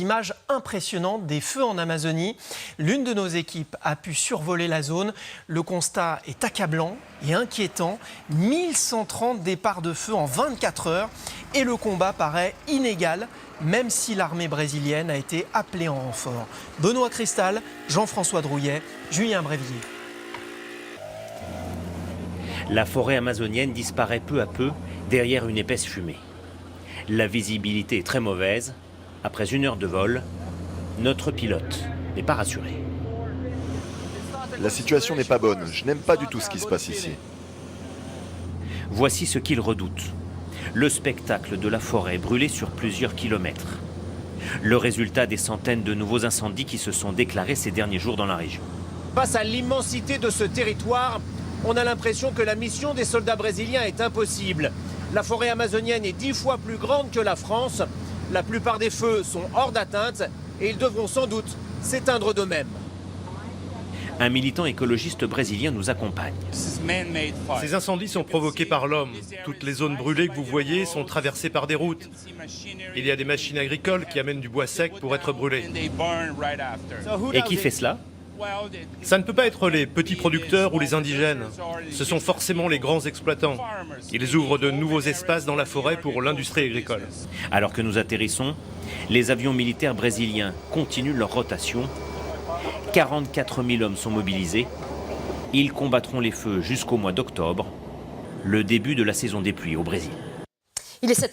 des images impressionnantes des feux en Amazonie. L'une de nos équipes a pu survoler la zone. Le constat est accablant et inquiétant. 1130 départs de feu en 24 heures et le combat paraît inégal, même si l'armée brésilienne a été appelée en renfort. Benoît Cristal, Jean-François Drouillet, Julien Brévillier. La forêt amazonienne disparaît peu à peu derrière une épaisse fumée. La visibilité est très mauvaise. Après 1 heure de vol, notre pilote n'est pas rassuré. La situation n'est pas bonne. Je n'aime pas du tout ce qui se passe ici. Voici ce qu'il redoute. Le spectacle de la forêt brûlée sur plusieurs kilomètres. Le résultat des centaines de nouveaux incendies qui se sont déclarés ces derniers jours dans la région. Face à l'immensité de ce territoire, on a l'impression que la mission des soldats brésiliens est impossible. La forêt amazonienne est 10 fois plus grande que la France. La plupart des feux sont hors d'atteinte et ils devront sans doute s'éteindre d'eux-mêmes. Un militant écologiste brésilien nous accompagne. Ces incendies sont provoqués par l'homme. Toutes les zones brûlées que vous voyez sont traversées par des routes. Il y a des machines agricoles qui amènent du bois sec pour être brûlé. Et qui fait cela ? Ça ne peut pas être les petits producteurs ou les indigènes. Ce sont forcément les grands exploitants. Ils ouvrent de nouveaux espaces dans la forêt pour l'industrie agricole. Alors que nous atterrissons, les avions militaires brésiliens continuent leur rotation. 44 000 hommes sont mobilisés. Ils combattront les feux jusqu'au mois d'octobre, le début de la saison des pluies au Brésil. Il est 7